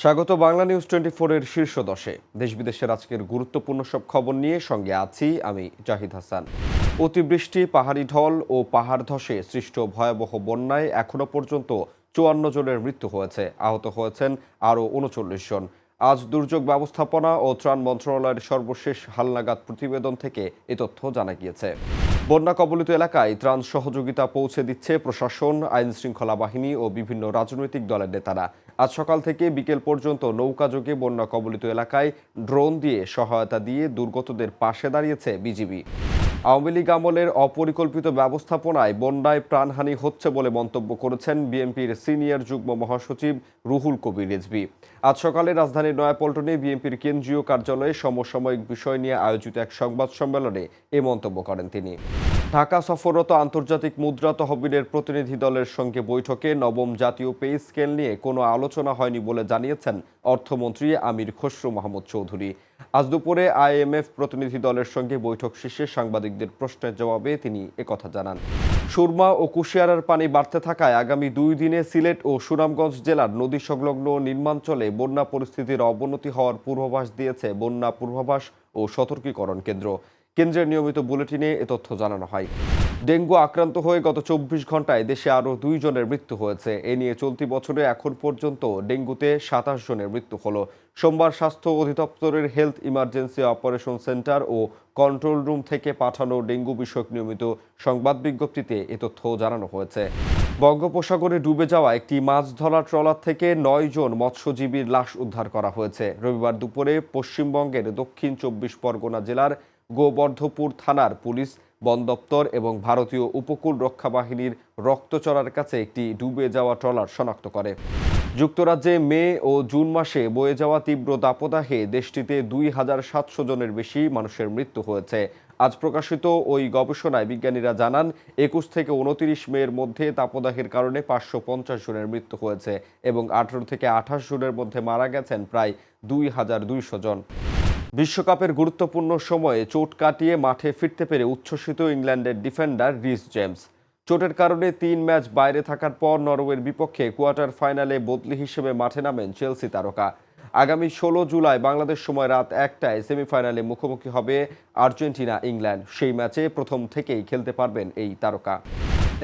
স্বাগত বাংলা নিউজ 24 এর শীর্ষ দশে। দেশ বিদেশের আজকের গুরুত্বপূর্ণ সব খবর নিয়ে সঙ্গে আছি আমি জাহিদ হাসান। অতিবৃষ্টি, পাহাড়ি ঢল ও পাহাড় ধসে সৃষ্ট ভয়াবহ বন্যায় এখনো পর্যন্ত 54 জনের মৃত্যু হয়েছে, আহত হয়েছেন আরও 39 জন। আজ দুর্যোগ ব্যবস্থাপনা ও ত্রাণ মন্ত্রণালয়ের সর্বশেষ হালনাগাদ প্রতিবেদন থেকে এ তথ্য জানা গিয়েছে। বন্যা কবলিত এলাকায় ত্রাণ সহযোগিতা পৌঁছে দিচ্ছে প্রশাসন, আইন শৃঙ্খলা বাহিনী ও বিভিন্ন রাজনৈতিক দলের নেতারা। আজ সকাল থেকে বিকেল পর্যন্ত নৌকাযোগে বন্যা কবলিত এলাকায় ড্রোন দিয়ে সহায়তা দিয়ে দুর্গতদের পাশে দাঁড়িয়েছে বিজিবি। আওয়ামী লীগ আমলের অপরিকল্পিত ব্যবস্থাপনায় বন্যায় প্রাণহানি হচ্ছে বলে মন্তব্য করেছেন বিএনপির সিনিয়র যুগ্ম মহাসচিব রুহুল কবির রিজভী। আজ সকালে রাজধানীর নয়াপল্টনে বিএনপির কেন্দ্রীয় কার্যালয়ে সমসাময়িক বিষয় নিয়ে আয়োজিত এক সংবাদ সম্মেলনে এ মন্তব্য করেন তিনি। ঢাকা সফররত আন্তর্জাতিক মুদ্রা তহবিলের প্রতিনিধি দলের সঙ্গে বৈঠকে নবম জাতীয় পে স্কেল নিয়ে কোনো আলোচনা হয়নি বলে জানিয়েছেন অর্থমন্ত্রী আমির খসরু মাহমুদ চৌধুরী। আজ দুপুরে আইএমএফ প্রতিনিধি দলের সঙ্গে বৈঠক শেষে সাংবাদিকদের প্রশ্নের জবাবে তিনি একথা জানান। সুরমা ও কুশিয়ারার পানি বাড়তে থাকায় আগামী 2 দিনে সিলেট ও সুনামগঞ্জ জেলার নদী সংলগ্ন নির্মাঞ্চলে বন্যা পরিস্থিতির অবনতি হওয়ার পূর্বাভাস দিয়েছে বন্যা পূর্বাভাস ও সতর্কীকরণ কেন্দ্র। কেন্দ্রের নিয়মিত বুলেটিনে এ তথ্য জানানো হয়। ডেঙ্গু আক্রান্ত হয়ে গত 24 ঘন্টায় দেশে আরও 2 জনের মৃত্যু হয়েছে। এ নিয়ে চলতি বছরে এখন পর্যন্ত ডেঙ্গুতে 27 জনের মৃত্যু হলো। সোমবার স্বাস্থ্য অধিদপ্তরের হেলথ ইমার্জেন্সি অপারেশন সেন্টার ও কন্ট্রোল রুম থেকে পাঠানো ডেঙ্গু বিষয়ক নিয়মিত সংবাদ বিজ্ঞপ্তিতে এ তথ্য জানানো হয়েছে। বঙ্গোপসাগরে ডুবে যাওয়া একটি মাছ ধরা ট্রলার থেকে 9 জন মৎস্যজীবীর লাশ উদ্ধার করা হয়েছে। রবিবার দুপুরে পশ্চিমবঙ্গের দক্ষিণ 24 পরগনা জেলার গোবর্ধপুর থানার পুলিশ, বন দপ্তর এবং ভারতীয় উপকূল রক্ষা বাহিনীর রক্তচড়ার কাছে একটি ডুবে যাওয়া ট্রলার শনাক্ত করে। যুক্তরাজ্যে মে ও জুন মাসে বয়ে যাওয়া তীব্র দাবদাহে দেশটিতে 2700 জনের বেশি মানুষের মৃত্যু হয়েছে। আজ প্রকাশিত ওই গবেষণায় বিজ্ঞানীরা জানান 21 থেকে 29 মের মধ্যে দাবদাহের কারণে 550 জনের মৃত্যু হয়েছে এবং 18 থেকে 28 জনের মধ্যে মারা গেছেন প্রায় 2200 জন। বিশ্বকাপের গুরুত্বপূর্ণ সময়ে চোট কাটিয়ে মাঠে ফিরতে পেরে উচ্ছ্বসিত ইংল্যান্ডের ডিফেন্ডার রিস জেমস। চোটের কারণে 3 ম্যাচ বাইরে থাকার পর নরওয়ের বিপক্ষে কোয়ার্টার ফাইনালে বদলি হিসেবে মাঠে নামেন চেলসি তারকা। আগামী 16 জুলাই বাংলাদেশ সময় রাত 1টায় সেমিফাইনালে মুখোমুখি হবে আর্জেন্টিনা ইংল্যান্ড। সেই ম্যাচে প্রথম থেকেই খেলতে পারবেন এই তারকা।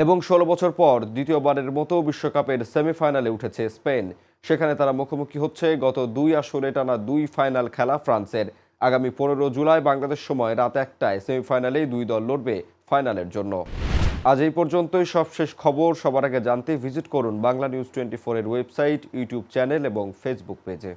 এবং 16 বছর পর দ্বিতীয়বারের মতো বিশ্বকাপের সেমিফাইনালে উঠেছে স্পেন। সেখানে তারা মুখোমুখি হচ্ছে গত 2 আসরে টানা 2 ফাইনাল খেলা ফ্রান্সের। আগামী 15 জুলাই বাংলাদেশ সময় রাত 1টায় সেমিফাইনালেই 2 দল লড়বে ফাইনালের জন্য। আজ এই পর্যন্তই সবশেষ খবর সবার আগে জানতে ভিজিট করুন বাংলা নিউজ 24 এর ওয়েবসাইট, ইউটিউব চ্যানেল এবং ফেসবুক পেজে।